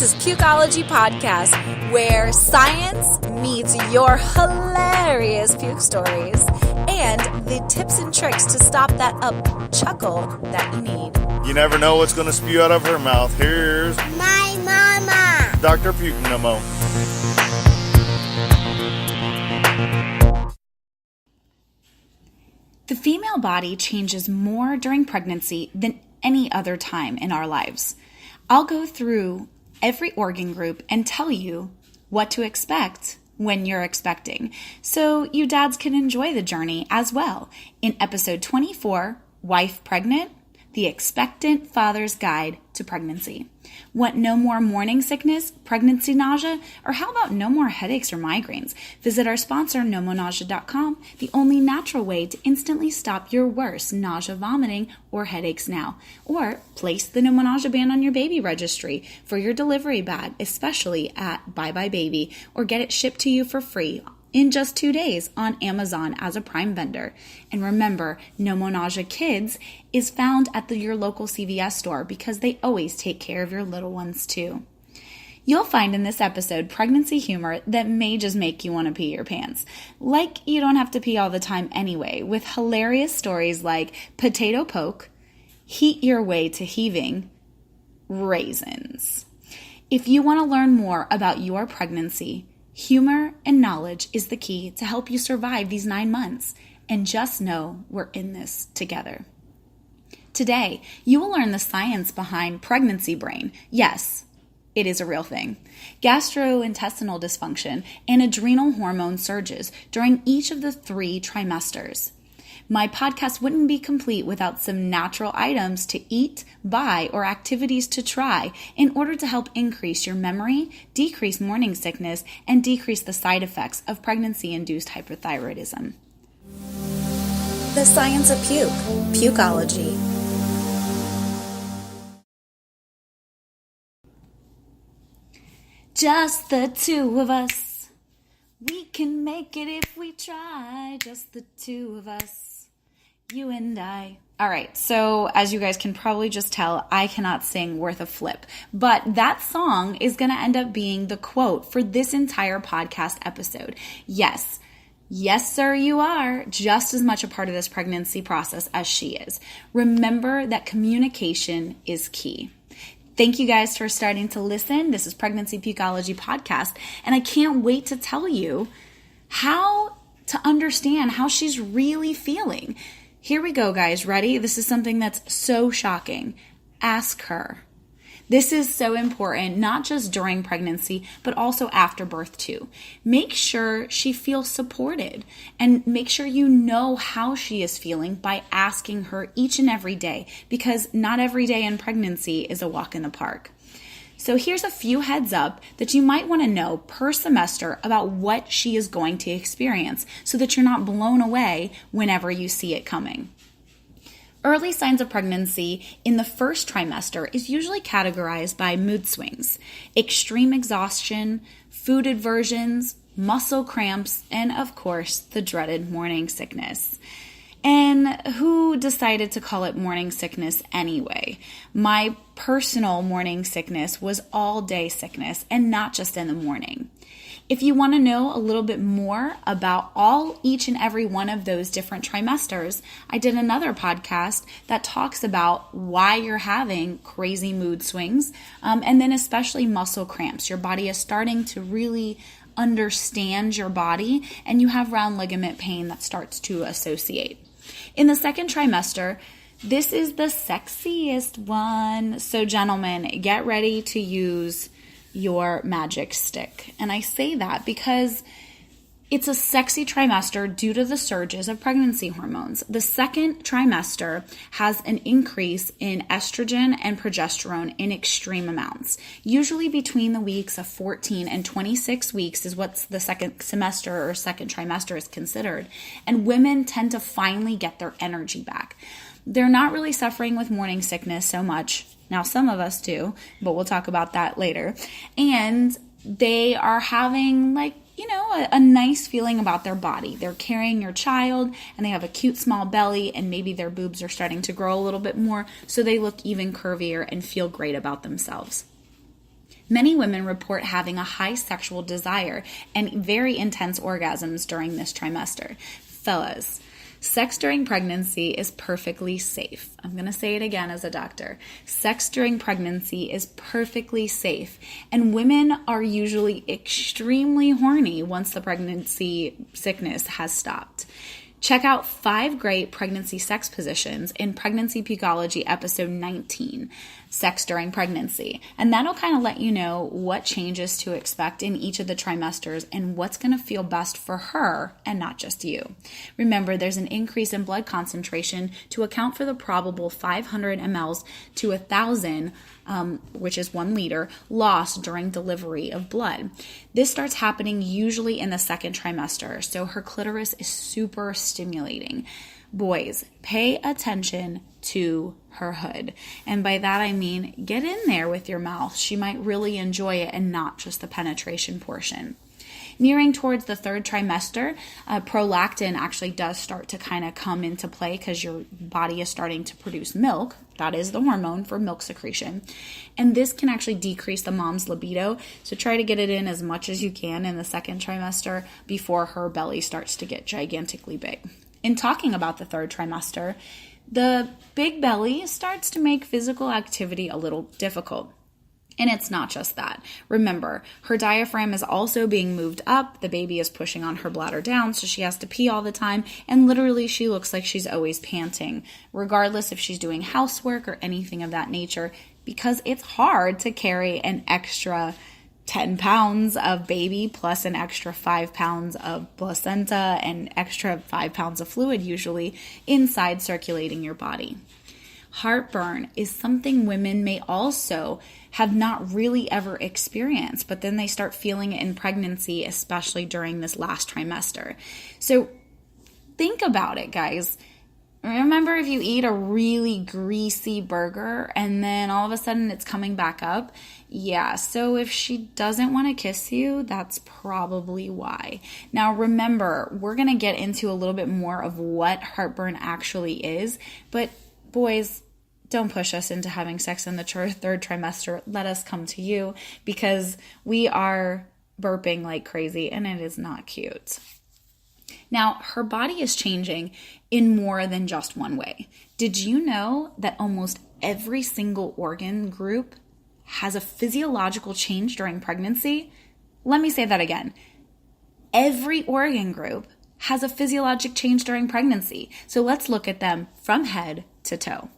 This is Pukeology Podcast, where science meets your hilarious puke stories and the tips and tricks to stop that chuckle that you need. You never know what's going to spew out of her mouth. Here's my mama, Dr. Puke Nemo. The female body changes more during pregnancy than any other time in our lives. I'll go through every organ group and tell you what to expect when you're expecting, so you dads can enjoy the journey as well. In episode 24, Wife Pregnant, the Expectant Father's Guide to Pregnancy. Want no more morning sickness, pregnancy nausea, or how about no more headaches or migraines? Visit our sponsor, nomonausea.com, the only natural way to instantly stop your worst nausea, vomiting, or headaches now. Or place the No More Nausea band on your baby registry for your delivery bag, especially at Bye Bye Baby, or get it shipped to you for free in just 2 days on Amazon as a Prime vendor. And remember, No More Nausea Kids is found at your local CVS store because they always take care of your little ones too. You'll find in this episode pregnancy humor that may just make you want to pee your pants. Like you don't have to pee all the time anyway, with hilarious stories like potato poke, heat your way to heaving, raisins. If you want to learn more about your pregnancy, humor and knowledge is the key to help you survive these 9 months. And just know we're in this together. Today, you will learn the science behind pregnancy brain. Yes, it is a real thing. Gastrointestinal dysfunction and adrenal hormone surges during each of the 3 trimesters. My podcast wouldn't be complete without some natural items to eat, buy, or activities to try in order to help increase your memory, decrease morning sickness, and decrease the side effects of pregnancy-induced hyperthyroidism. The science of puke, pukeology. Just the two of us. We can make it if we try. Just the two of us. You and I. All right, so as you guys can probably just tell, I cannot sing worth a flip. But that song is going to end up being the quote for this entire podcast episode. Yes, sir, you are just as much a part of this pregnancy process as she is. Remember that communication is key. Thank you guys for starting to listen. This is Pregnancy Pukeology Podcast, and I can't wait to tell you how to understand how she's really feeling. Here we go, guys. Ready? This is something that's so shocking. Ask her. This is so important, not just during pregnancy, but also after birth too. Make sure she feels supported and make sure you know how she is feeling by asking her each and every day, because not every day in pregnancy is a walk in the park. So here's a few heads up that you might want to know per semester about what she is going to experience so that you're not blown away whenever you see it coming. Early signs of pregnancy in the first trimester is usually categorized by mood swings, extreme exhaustion, food aversions, muscle cramps, and of course, the dreaded morning sickness. And who decided to call it morning sickness anyway? My personal morning sickness was all day sickness and not just in the morning. If you want to know a little bit more about each and every one of those different trimesters, I did another podcast that talks about why you're having crazy mood swings, and then especially muscle cramps. Your body is starting to really understand your body, and you have round ligament pain that starts to associate. In the second trimester, this is the sexiest one. So gentlemen, get ready to use your magic stick. And I say that because it's a sexy trimester due to the surges of pregnancy hormones. The second trimester has an increase in estrogen and progesterone in extreme amounts. Usually between the weeks of 14 and 26 weeks is what the second semester or second trimester is considered. And women tend to finally get their energy back. They're not really suffering with morning sickness so much. Now, some of us do, but we'll talk about that later. And they are having a nice feeling about their body. They're carrying your child and they have a cute small belly and maybe their boobs are starting to grow a little bit more so they look even curvier and feel great about themselves. Many women report having a high sexual desire and very intense orgasms during this trimester. Fellas, sex during pregnancy is perfectly safe. I'm going to say it again as a doctor. Sex during pregnancy is perfectly safe, and women are usually extremely horny once the pregnancy sickness has stopped. Check out 5 great pregnancy sex positions in Pregnancy Pukeology episode 19, Sex During Pregnancy. And that'll kind of let you know what changes to expect in each of the trimesters and what's going to feel best for her and not just you. Remember, there's an increase in blood concentration to account for the probable 500 mLs to 1,000 which is 1 liter, lost during delivery of blood. This starts happening usually in the 2nd trimester, so her clitoris is super stimulating. Boys, pay attention to her hood. And by that I mean get in there with your mouth. She might really enjoy it and not just the penetration portion. Nearing towards the 3rd trimester, prolactin actually does start to kind of come into play because your body is starting to produce milk. That is the hormone for milk secretion. And this can actually decrease the mom's libido. So try to get it in as much as you can in the 2nd trimester before her belly starts to get gigantically big. In talking about the 3rd trimester, the big belly starts to make physical activity a little difficult. And it's not just that. Remember, her diaphragm is also being moved up. The baby is pushing on her bladder down, so she has to pee all the time. And literally, she looks like she's always panting, regardless if she's doing housework or anything of that nature, because it's hard to carry an extra 10 pounds of baby plus an extra 5 pounds of placenta and extra 5 pounds of fluid usually inside circulating your body. Heartburn is something women may also have not really ever experienced, but then they start feeling it in pregnancy, especially during this last trimester. So think about it, guys. Remember if you eat a really greasy burger and then all of a sudden it's coming back up? Yeah, so if she doesn't want to kiss you, that's probably why. Now remember, we're going to get into a little bit more of what heartburn actually is, but boys, don't push us into having sex in the 3rd trimester. Let us come to you because we are burping like crazy and it is not cute. Now, her body is changing in more than just one way. Did you know that almost every single organ group has a physiological change during pregnancy? Let me say that again. Every organ group has a physiologic change during pregnancy. So let's look at them from head to toe.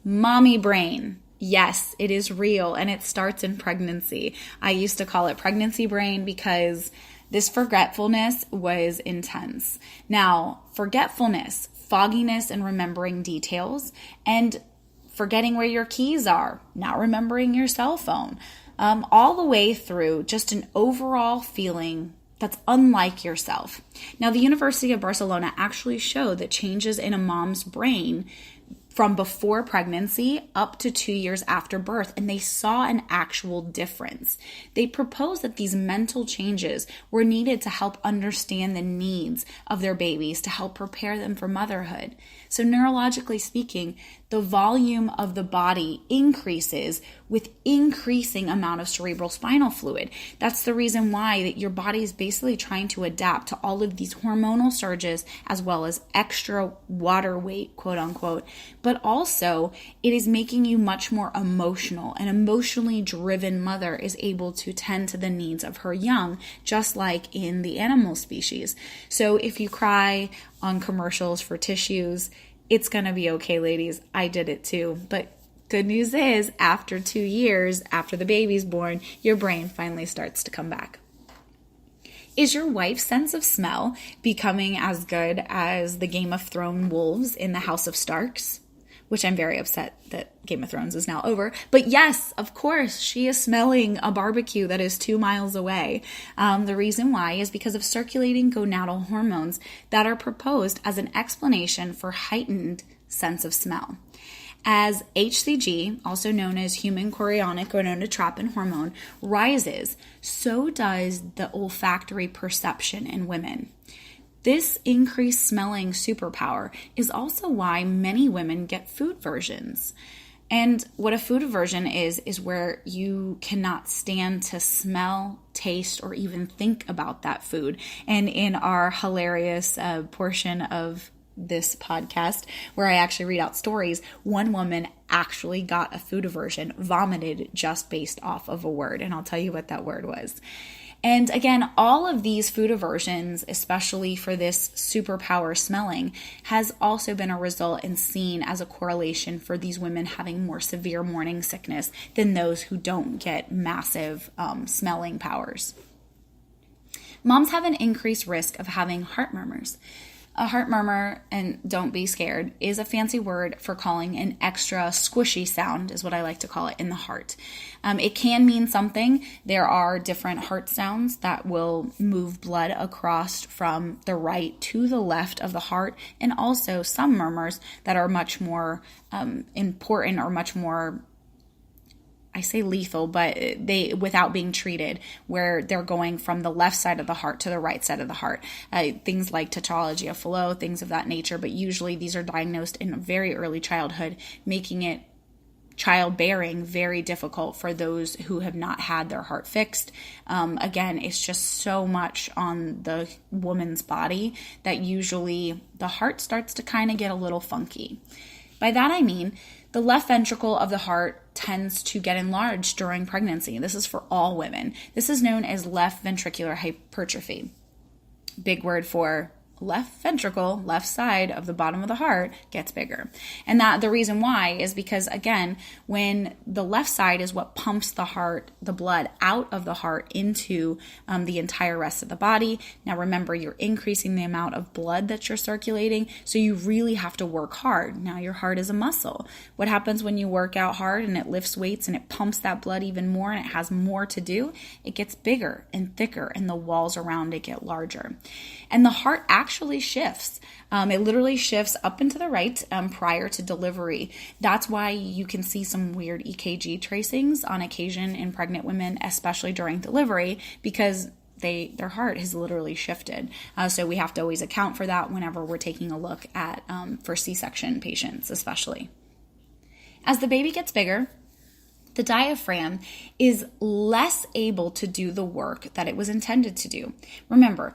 Mommy brain. Yes, it is real and it starts in pregnancy. I used to call it pregnancy brain because this forgetfulness was intense. Now, forgetfulness, fogginess and remembering details, and forgetting where your keys are, not remembering your cell phone, all the way through just an overall feeling that's unlike yourself. Now, the University of Barcelona actually showed that changes in a mom's brain from before pregnancy up to 2 years after birth, and they saw an actual difference. They proposed that these mental changes were needed to help understand the needs of their babies, to help prepare them for motherhood. So neurologically speaking, the volume of the body increases with increasing amount of cerebral spinal fluid. That's the reason why that your body is basically trying to adapt to all of these hormonal surges as well as extra water weight, quote unquote. But also it is making you much more emotional. An emotionally driven mother is able to tend to the needs of her young, just like in the animal species. So if you cry on commercials for tissues, it's going to be okay, ladies. I did it too. But good news is, after 2 years, after the baby's born, your brain finally starts to come back. Is your wife's sense of smell becoming as good as the Game of Thrones wolves in the House of Starks? Which I'm very upset that Game of Thrones is now over. But yes, of course, she is smelling a barbecue that is 2 miles away. The reason why is because of circulating gonadal hormones that are proposed as an explanation for heightened sense of smell. As HCG, also known as human chorionic gonadotropin hormone, rises, so does the olfactory perception in women. This increased smelling superpower is also why many women get food versions. And what a food aversion is where you cannot stand to smell, taste, or even think about that food. And in our hilarious portion of this podcast, where I actually read out stories, one woman actually got a food aversion, vomited just based off of a word. And I'll tell you what that word was. And again, all of these food aversions, especially for this superpower smelling, has also been a result and seen as a correlation for these women having more severe morning sickness than those who don't get massive smelling powers. Moms have an increased risk of having heart murmurs. A heart murmur, and don't be scared, is a fancy word for calling an extra squishy sound, is what I like to call it, in the heart. It can mean something. There are different heart sounds that will move blood across from the right to the left of the heart, and also some murmurs that are much more important or much more, I say lethal, but they, without being treated, where they're going from the left side of the heart to the right side of the heart. Things like tetralogy, things of that nature, but usually these are diagnosed in very early childhood, making it childbearing very difficult for those who have not had their heart fixed. Again, it's just so much on the woman's body that usually the heart starts to kind of get a little funky. By that I mean, the left ventricle of the heart tends to get enlarged during pregnancy. This is for all women. This is known as left ventricular hypertrophy. Big word for left ventricle, left side of the bottom of the heart gets bigger. And that the reason why is because, again, when the left side is what pumps the heart, the blood out of the heart into the entire rest of the body. Now remember, you're increasing the amount of blood that you're circulating, so you really have to work hard. Now your heart is a muscle. What happens when you work out hard and it lifts weights and it pumps that blood even more and it has more to do? It gets bigger and thicker and the walls around it get larger. And the heart actually shifts. It literally shifts up and to the right prior to delivery. That's why you can see some weird EKG tracings on occasion in pregnant women, especially during delivery, because their heart has literally shifted. So we have to always account for that whenever we're taking a look at for C-section patients, especially. As the baby gets bigger, the diaphragm is less able to do the work that it was intended to do. Remember,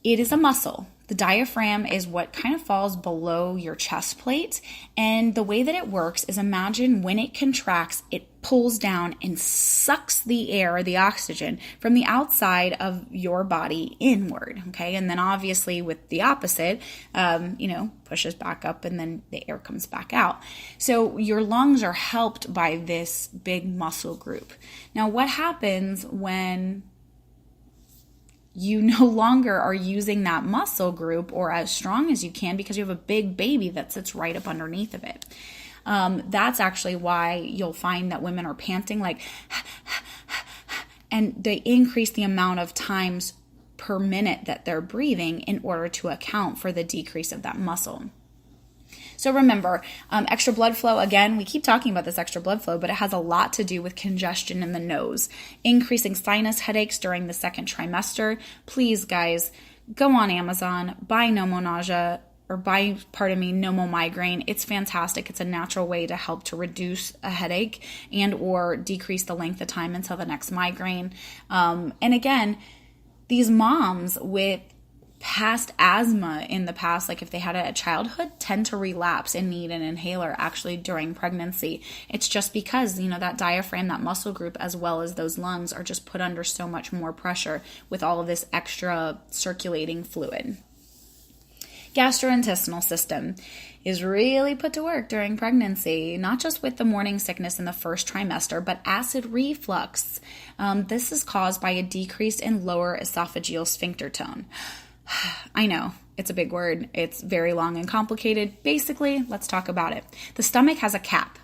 it is a muscle. The diaphragm is what kind of falls below your chest plate. And the way that it works is, imagine when it contracts, it pulls down and sucks the air, the oxygen, from the outside of your body inward. Okay. And then obviously with the opposite, pushes back up and then the air comes back out. So your lungs are helped by this big muscle group. Now, what happens when you no longer are using that muscle group or as strong as you can because you have a big baby that sits right up underneath of it? That's actually why you'll find that women are panting like, and they increase the amount of times per minute that they're breathing in order to account for the decrease of that muscle. So remember, extra blood flow, again, we keep talking about this extra blood flow, but it has a lot to do with congestion in the nose, increasing sinus headaches during the second trimester. Please, guys, go on Amazon, buy Nomo Migraine. It's fantastic. It's a natural way to help to reduce a headache and or decrease the length of time until the next migraine. And again, these moms with past asthma in the past, like if they had it at childhood, tend to relapse and need an inhaler actually during pregnancy. It's just because, that diaphragm, that muscle group, as well as those lungs are just put under so much more pressure with all of this extra circulating fluid. Gastrointestinal system is really put to work during pregnancy, not just with the morning sickness in the first trimester, but acid reflux. This is caused by a decrease in lower esophageal sphincter tone. I know, it's a big word. It's very long and complicated. Basically, let's talk about it. The stomach has a cap,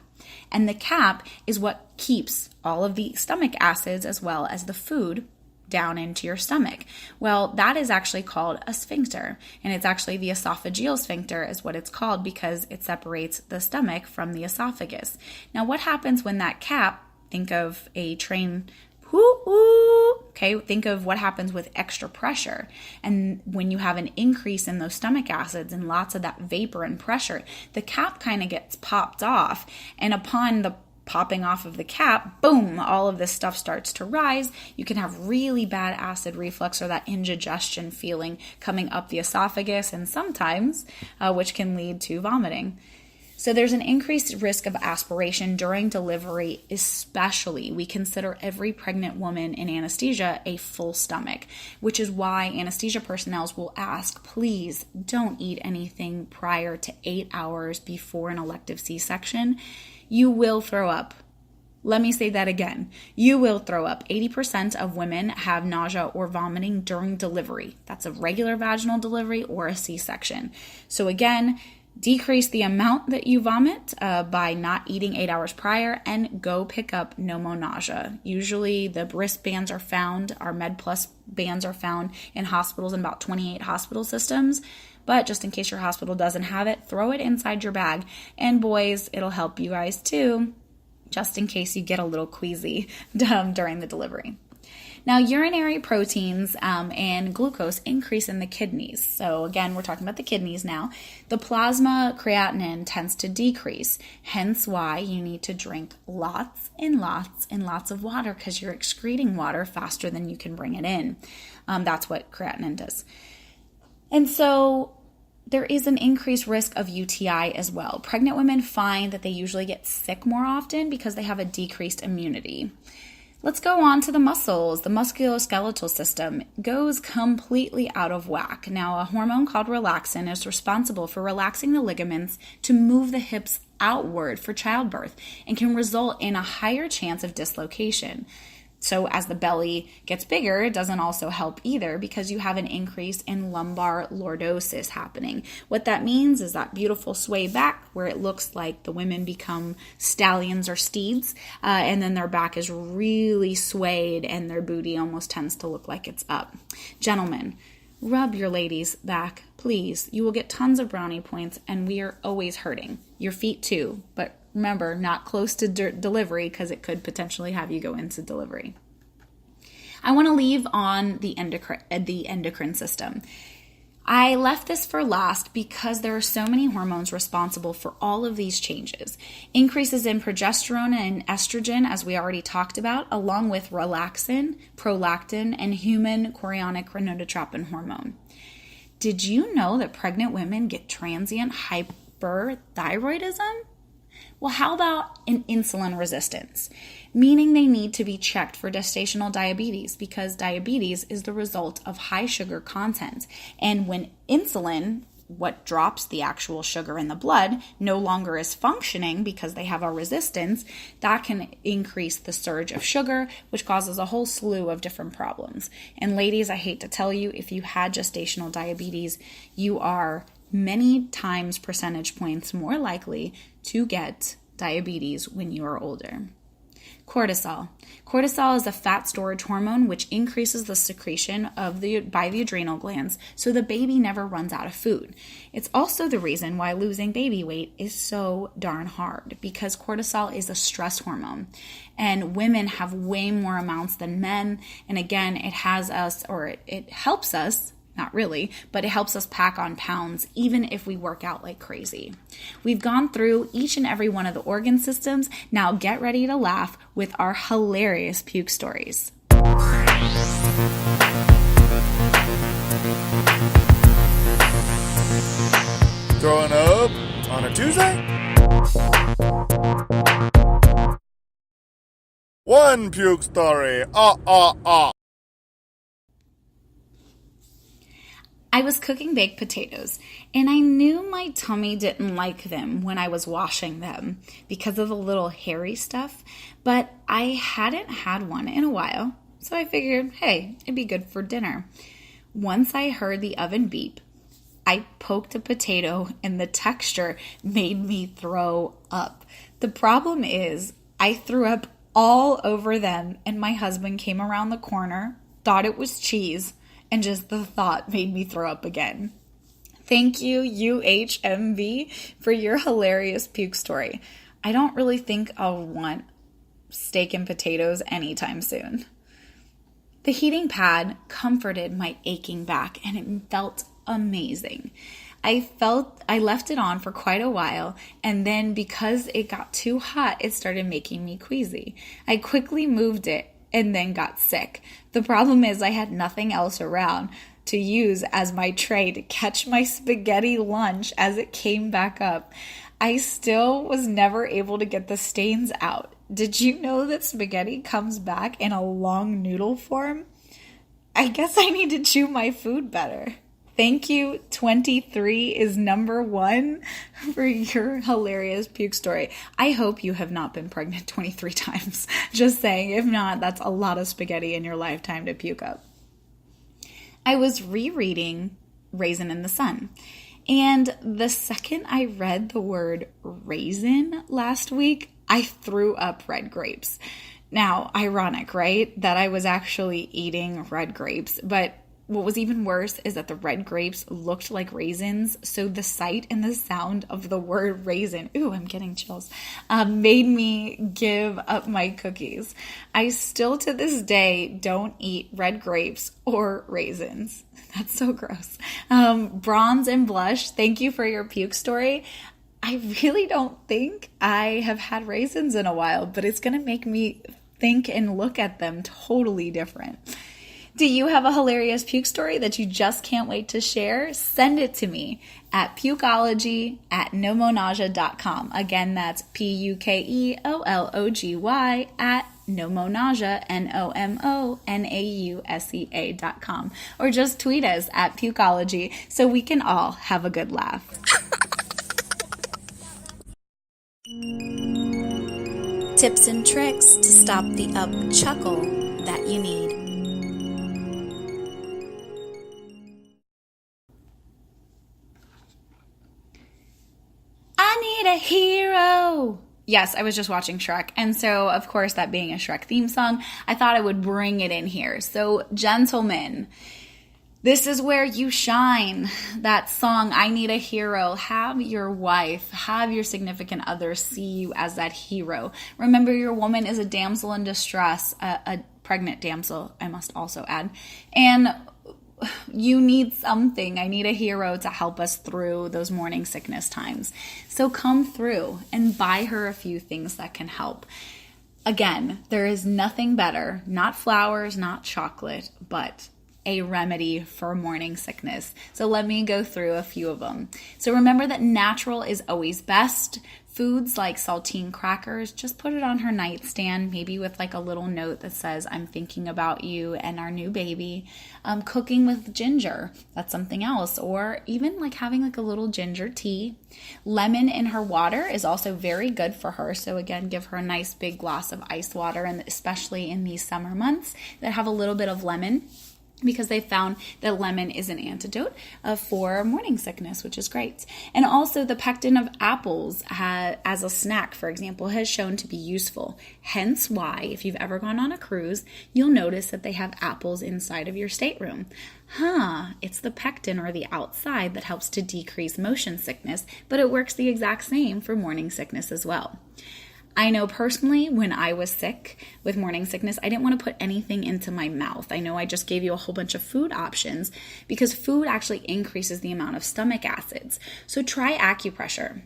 and the cap is what keeps all of the stomach acids as well as the food down into your stomach. Well, that is actually called a sphincter, and it's actually the esophageal sphincter is what it's called because it separates the stomach from the esophagus. Now, what happens when that cap, think of a train whoo. Okay, think of what happens with extra pressure. And when you have an increase in those stomach acids and lots of that vapor and pressure, the cap kind of gets popped off. And upon the popping off of the cap, boom, all of this stuff starts to rise. You can have really bad acid reflux or that indigestion feeling coming up the esophagus, and sometimes, which can lead to vomiting. So there's an increased risk of aspiration during delivery, especially. We consider every pregnant woman in anesthesia a full stomach, which is why anesthesia personnel will ask, please don't eat anything prior to 8 hours before an elective C-section. You will throw up. Let me say that again. You will throw up. 80% of women have nausea or vomiting during delivery. That's a regular vaginal delivery or a C-section. So again, decrease the amount that you vomit by not eating 8 hours prior, and go pick up nausea. Usually the wristbands are found, our MedPlus bands are found in hospitals in about 28 hospital systems. But just in case your hospital doesn't have it, throw it inside your bag. And boys, it'll help you guys too, just in case you get a little queasy during the delivery. Now, urinary proteins and glucose increase in the kidneys. So again, we're talking about the kidneys now. The plasma creatinine tends to decrease, hence why you need to drink lots and lots and lots of water, because you're excreting water faster than you can bring it in. That's what creatinine does. And so there is an increased risk of UTI as well. Pregnant women find that they usually get sick more often because they have a decreased immunity. Let's go on to the muscles. The musculoskeletal system goes completely out of whack. Now, a hormone called relaxin is responsible for relaxing the ligaments to move the hips outward for childbirth and can result in a higher chance of dislocation. So as the belly gets bigger, it doesn't also help either, because you have an increase in lumbar lordosis happening. What that means is that beautiful sway back where it looks like the women become stallions or steeds, and then their back is really swayed and their booty almost tends to look like it's up. Gentlemen, rub your lady's back, please. You will get tons of brownie points, and we are always hurting. Your feet too, but remember, not close to delivery, because it could potentially have you go into delivery. I want to leave on the endocrine system. I left this for last because there are so many hormones responsible for all of these changes. Increases in progesterone and estrogen, as we already talked about, along with relaxin, prolactin, and human chorionic gonadotropin hormone. Did you know that pregnant women get transient hyperthyroidism? Well, how about an insulin resistance? Meaning they need to be checked for gestational diabetes, because diabetes is the result of high sugar content. And when insulin, what drops the actual sugar in the blood, no longer is functioning because they have a resistance, that can increase the surge of sugar, which causes a whole slew of different problems. And ladies, I hate to tell you, if you had gestational diabetes, you are many times percentage points more likely to get diabetes when you are older. Cortisol. Cortisol is a fat storage hormone which increases the secretion by the adrenal glands, so the baby never runs out of food. It's also the reason why losing baby weight is so darn hard, because cortisol is a stress hormone, and women have way more amounts than men. And again, it helps us. Not really, but it helps us pack on pounds even if we work out like crazy. We've gone through each and every one of the organ systems. Now get ready to laugh with our hilarious puke stories. Throwing up on a Tuesday? One puke story. I was cooking baked potatoes, and I knew my tummy didn't like them when I was washing them because of the little hairy stuff, but I hadn't had one in a while, so I figured, hey, it'd be good for dinner. Once I heard the oven beep, I poked a potato, and the texture made me throw up. The problem is, I threw up all over them, and my husband came around the corner, thought it was cheese, and just the thought made me throw up again. Thank you, UHMV, for your hilarious puke story. I don't really think I'll want steak and potatoes anytime soon. The heating pad comforted my aching back, and it felt amazing. I left it on for quite a while, and then because it got too hot, it started making me queasy. I quickly moved it and then got sick. The problem is I had nothing else around to use as my tray to catch my spaghetti lunch as it came back up. I still was never able to get the stains out. Did you know that spaghetti comes back in a long noodle form? I guess I need to chew my food better. Thank you, 23 is number 1 for your hilarious puke story. I hope you have not been pregnant 23 times. Just saying, if not, that's a lot of spaghetti in your lifetime to puke up. I was rereading Raisin in the Sun, and the second I read the word raisin last week, I threw up red grapes. Now, ironic, right? That I was actually eating red grapes, but what was even worse is that the red grapes looked like raisins, so the sight and the sound of the word raisin, ooh, I'm getting chills, made me give up my cookies. I still to this day don't eat red grapes or raisins. That's so gross. Bronze and Blush, thank you for your puke story. I really don't think I have had raisins in a while, but it's going to make me think and look at them totally different. Do you have a hilarious puke story that you just can't wait to share? Send it to me at pukeology@nomonausea.com. Again, that's PUKEOLOGY at nomonausea, NOMONAUSEA.com. Or just tweet us at pukeology so we can all have a good laugh. Tips and tricks to stop the chuckle that you need. I need a hero. Yes, I was just watching Shrek, and so, of course, that being a Shrek theme song, I thought I would bring it in here. So, gentlemen, this is where you shine. That song, I Need a Hero. Have your wife, have your significant other see you as that hero. Remember, your woman is a damsel in distress, a pregnant damsel, I must also add, and you need something. I need a hero to help us through those morning sickness times. So come through and buy her a few things that can help. Again, there is nothing better, not flowers, not chocolate, but a remedy for morning sickness. So let me go through a few of them. So remember that natural is always best. Foods like saltine crackers, just put it on her nightstand, maybe with like a little note that says, I'm thinking about you and our new baby. Cooking with ginger, that's something else. Or even like having like a little ginger tea. Lemon in her water is also very good for her. So again, give her a nice big glass of ice water, and especially in these summer months that have a little bit of lemon, because they found that lemon is an antidote for morning sickness, which is great. And also the pectin of apples as a snack, for example, has shown to be useful. Hence why, if you've ever gone on a cruise, you'll notice that they have apples inside of your stateroom. It's the pectin or the outside that helps to decrease motion sickness, but it works the exact same for morning sickness as well. I know personally when I was sick with morning sickness, I didn't want to put anything into my mouth. I know I just gave you a whole bunch of food options because food actually increases the amount of stomach acids. So try acupressure.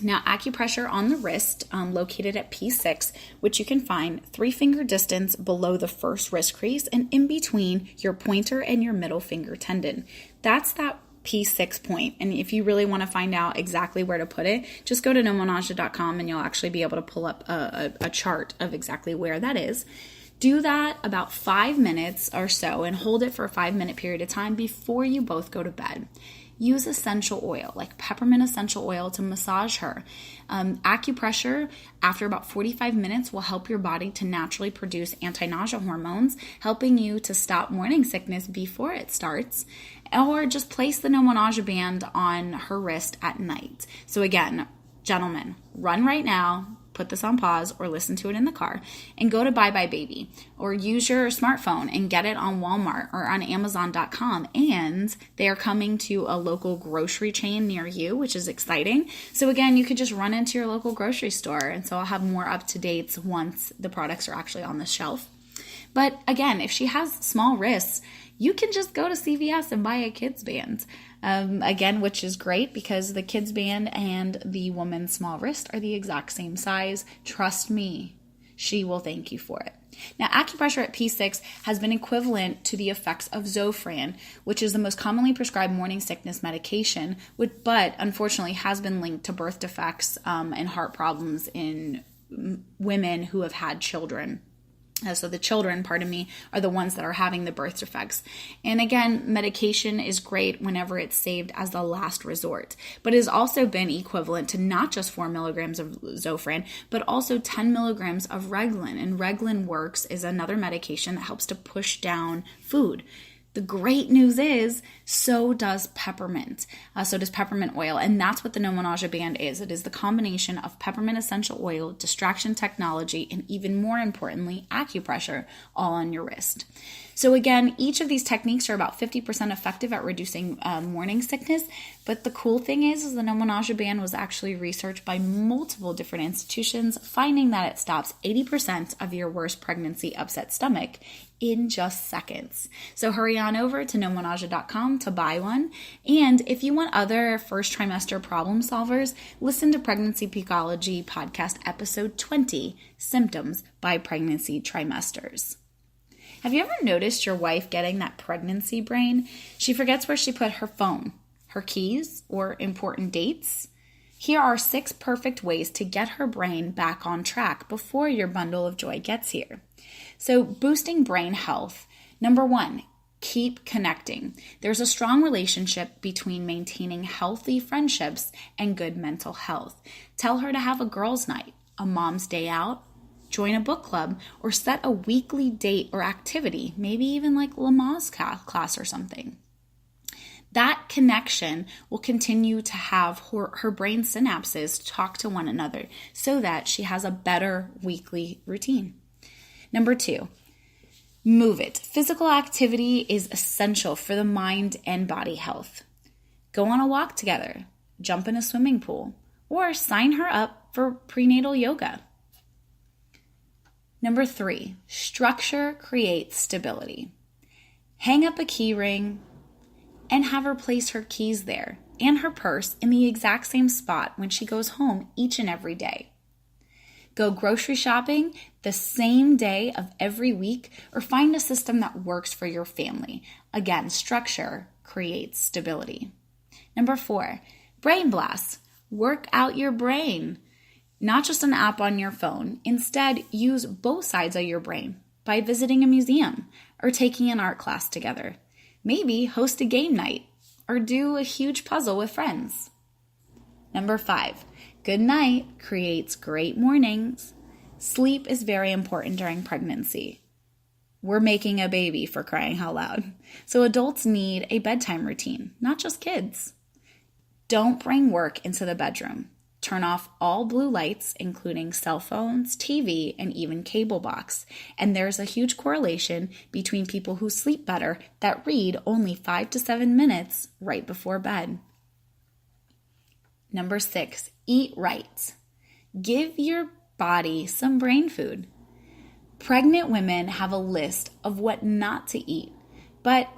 Now, acupressure on the wrist, located at P6, which you can find 3-finger distance below the first wrist crease and in between your pointer and your middle finger tendon. That's that P6 point. And if you really want to find out exactly where to put it, just go to nomonausea.com and you'll actually be able to pull up a chart of exactly where that is. Do that about 5 minutes or so and hold it for a 5-minute period of time before you both go to bed. Use essential oil, like peppermint essential oil, to massage her. Acupressure, after about 45 minutes, will help your body to naturally produce anti-nausea hormones, helping you to stop morning sickness before it starts. Or just place the No More Nausea band on her wrist at night. So again, gentlemen, run right now, put this on pause or listen to it in the car, and go to Bye Bye Baby, or use your smartphone and get it on Walmart or on Amazon.com. And they are coming to a local grocery chain near you, which is exciting. So again, you could just run into your local grocery store. And so I'll have more up-to-dates once the products are actually on the shelf. But again, if she has small wrists, you can just go to CVS and buy a kids band. Again, which is great because the kids band and the woman's small wrist are the exact same size. Trust me, she will thank you for it. Now, acupressure at P6 has been equivalent to the effects of Zofran, which is the most commonly prescribed morning sickness medication, but unfortunately has been linked to birth defects and heart problems in women who have had children. So the children, are the ones that are having the birth defects. And again, medication is great whenever it's saved as the last resort, but it has also been equivalent to not just 4 milligrams of Zofran, but also 10 milligrams of Reglan. And Reglan works is another medication that helps to push down food. The great news is, so does peppermint. So does peppermint oil. And that's what the No More Nausea Band is. It is the combination of peppermint essential oil, distraction technology, and even more importantly, acupressure, all on your wrist. So again, each of these techniques are about 50% effective at reducing morning sickness. But the cool thing is the No More Nausea Band was actually researched by multiple different institutions, finding that it stops 80% of your worst pregnancy upset stomach in just seconds. So hurry on over to nomonausea.com to buy one. And if you want other first trimester problem solvers, listen to Pregnancy Pukeology Podcast episode 20, Symptoms by Pregnancy Trimesters. Have you ever noticed your wife getting that pregnancy brain? She forgets where she put her phone, her keys, or important dates. Here are 6 perfect ways to get her brain back on track before your bundle of joy gets here. So boosting brain health. Number 1, keep connecting. There's a strong relationship between maintaining healthy friendships and good mental health. Tell her to have a girls' night, a mom's day out, join a book club, or set a weekly date or activity, maybe even like Lamaze class or something. That connection will continue to have her brain synapses talk to one another so that she has a better weekly routine. Number 2, move it. Physical activity is essential for the mind and body health. Go on a walk together, jump in a swimming pool, or sign her up for prenatal yoga. Number 3, structure creates stability. Hang up a key ring and have her place her keys there and her purse in the exact same spot when she goes home each and every day. Go grocery shopping the same day of every week, or find a system that works for your family. Again, structure creates stability. Number 4, brain blasts. Work out your brain. Not just an app on your phone. Instead, use both sides of your brain by visiting a museum or taking an art class together. Maybe host a game night or do a huge puzzle with friends. Number 5, good night creates great mornings. Sleep is very important during pregnancy. We're making a baby, for crying out loud. So adults need a bedtime routine, not just kids. Don't bring work into the bedroom. Turn off all blue lights, including cell phones, TV, and even cable box. And there's a huge correlation between people who sleep better that read only 5 to 7 minutes right before bed. Number 6, eat right. Give your body some brain food. Pregnant women have a list of what not to eat, but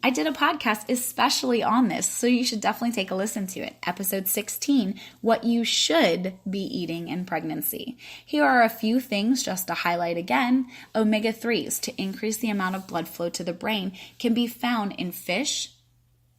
I did a podcast especially on this, so you should definitely take a listen to it. Episode 16, What You Should Be Eating in Pregnancy. Here are a few things just to highlight again. Omega-3s, to increase the amount of blood flow to the brain, can be found in fish.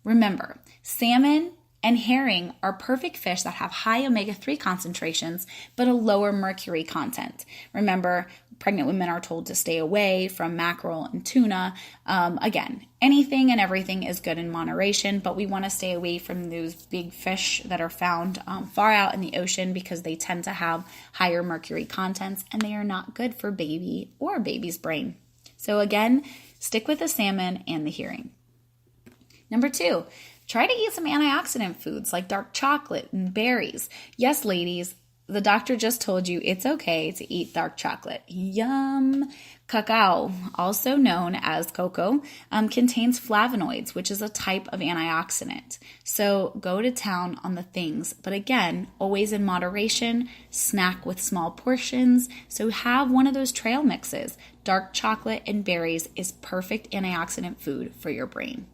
Remember, salmon and herring are perfect fish that have high omega-3 concentrations, but a lower mercury content. Remember, pregnant women are told to stay away from mackerel and tuna. Again, anything and everything is good in moderation, but we want to stay away from those big fish that are found far out in the ocean because they tend to have higher mercury contents and they are not good for baby or baby's brain. So again, stick with the salmon and the herring. Number 2, try to eat some antioxidant foods like dark chocolate and berries. Yes, ladies, the doctor just told you it's okay to eat dark chocolate. Yum! Cacao, also known as cocoa, contains flavonoids, which is a type of antioxidant. So go to town on the things, but again, always in moderation. Snack with small portions. So have one of those trail mixes. dark chocolate, and berries is perfect antioxidant food for your brain.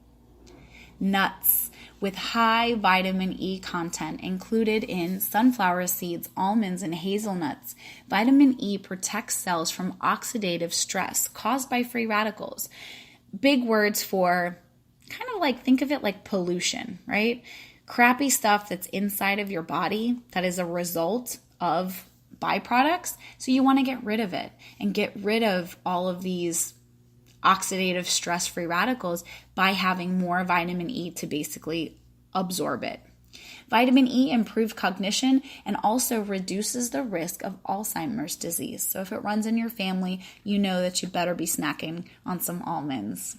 Nuts with high vitamin E content included in sunflower seeds, almonds, and hazelnuts. Vitamin E protects cells from oxidative stress caused by free radicals. Big words for kind of like, think of it like pollution, right? Crappy stuff that's inside of your body that is a result of byproducts. So you want to get rid of it and get rid of all of these oxidative stress-free radicals by having more vitamin E to basically absorb it. Vitamin E improves cognition and also reduces the risk of Alzheimer's disease. So if it runs in your family, you know that you better be snacking on some almonds.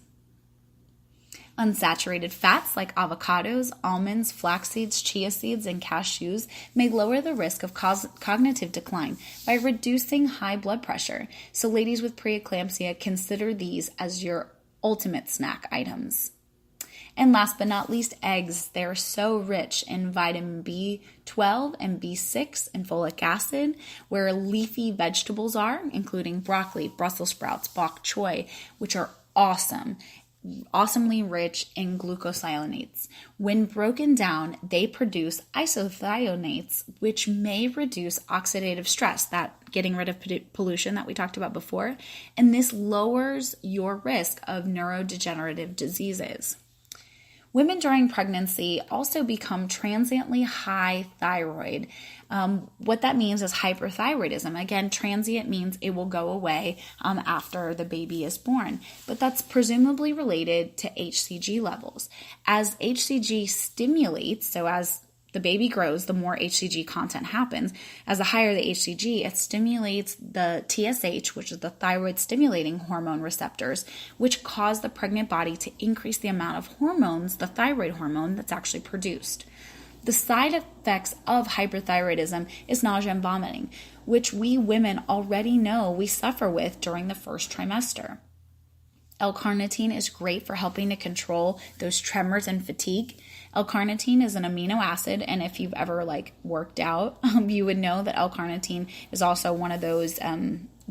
Unsaturated fats like avocados, almonds, flax seeds, chia seeds, and cashews may lower the risk of cognitive decline by reducing high blood pressure. So ladies with preeclampsia, consider these as your ultimate snack items. And last but not least, eggs. They're so rich in vitamin B12 and B6 and folic acid, where leafy vegetables are, including broccoli, Brussels sprouts, bok choy, which are awesomely rich in glucosinolates. When broken down, they produce isothionates, which may reduce oxidative stress, that getting rid of pollution that we talked about before, and this lowers your risk of neurodegenerative diseases. Women during pregnancy also become transiently high thyroid. What that means is hyperthyroidism. Again, transient means it will go away after the baby is born, but that's presumably related to HCG levels. As HCG stimulates, so as the baby grows, the more HCG content happens. As the higher the HCG, it stimulates the TSH, which is the thyroid stimulating hormone receptors, which cause the pregnant body to increase the amount of hormones, the thyroid hormone, that's actually produced. The side effects of hyperthyroidism is nausea and vomiting, which we women already know we suffer with during the first trimester. L-carnitine is great for helping to control those tremors and fatigue. L-carnitine is an amino acid, and if you've ever worked out, you would know that L-carnitine is also one of those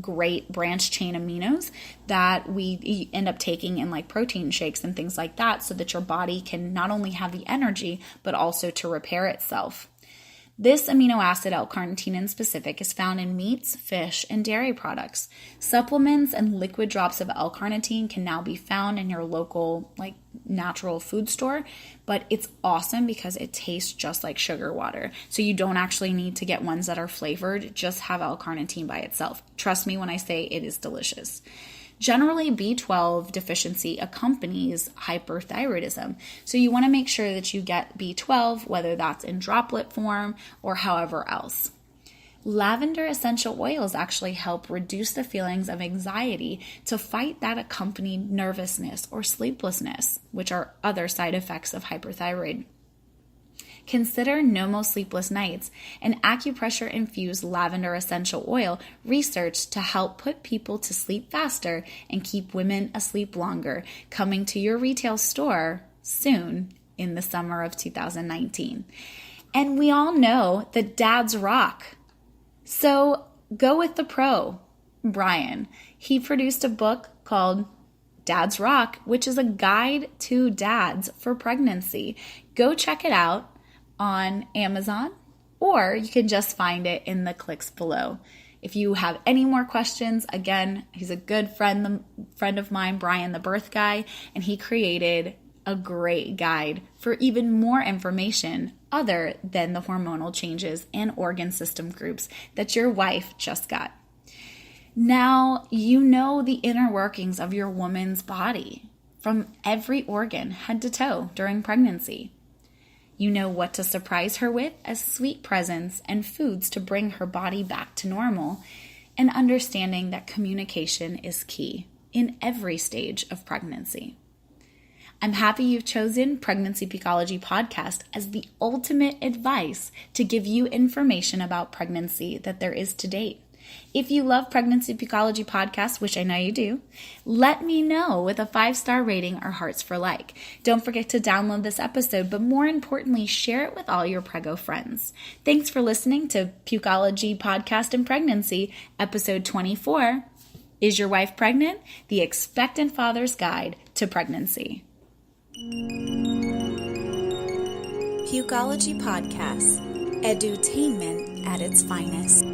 great branch chain aminos that we end up taking in protein shakes and things like that, so that your body can not only have the energy but also to repair itself. This amino acid, L-carnitine in specific, is found in meats, fish, and dairy products. Supplements and liquid drops of L-carnitine can now be found in your local natural food store, but it's awesome because it tastes just like sugar water. So you don't actually need to get ones that are flavored, just have L-carnitine by itself. Trust me when I say it is delicious. Generally, B12 deficiency accompanies hyperthyroidism. So you want to make sure that you get B12, whether that's in droplet form or however else. Lavender essential oils actually help reduce the feelings of anxiety to fight that accompanied nervousness or sleeplessness, which are other side effects of hyperthyroid. Consider No Mo Sleepless Nights, an acupressure-infused lavender essential oil researched to help put people to sleep faster and keep women asleep longer, coming to your retail store soon in the summer of 2019. And we all know that dads rock. So go with the pro, Brian. He produced a book called Dads Rock, which is a guide to dads for pregnancy. Go check it out on Amazon, or you can just find it in the clicks below. If you have any more questions, again, he's a good friend of mine, Brian, the birth guy, and he created a great guide for even more information other than the hormonal changes and organ system groups that your wife just got. Now you know the inner workings of your woman's body from every organ, head to toe, during pregnancy. You know what to surprise her with as sweet presents and foods to bring her body back to normal, and understanding that communication is key in every stage of pregnancy. I'm happy you've chosen Pregnancy Pukeology Podcast as the ultimate advice to give you information about pregnancy that there is to date. If you love Pregnancy Pukeology Podcast, which I know you do, let me know with a 5-star rating or hearts for like. Don't forget to download this episode, but more importantly, share it with all your prego friends. Thanks for listening to Pukeology Podcast and Pregnancy, episode 24. Is Your Wife Pregnant? The Expectant Father's Guide to Pregnancy. Pukeology Podcast. Edutainment at its finest.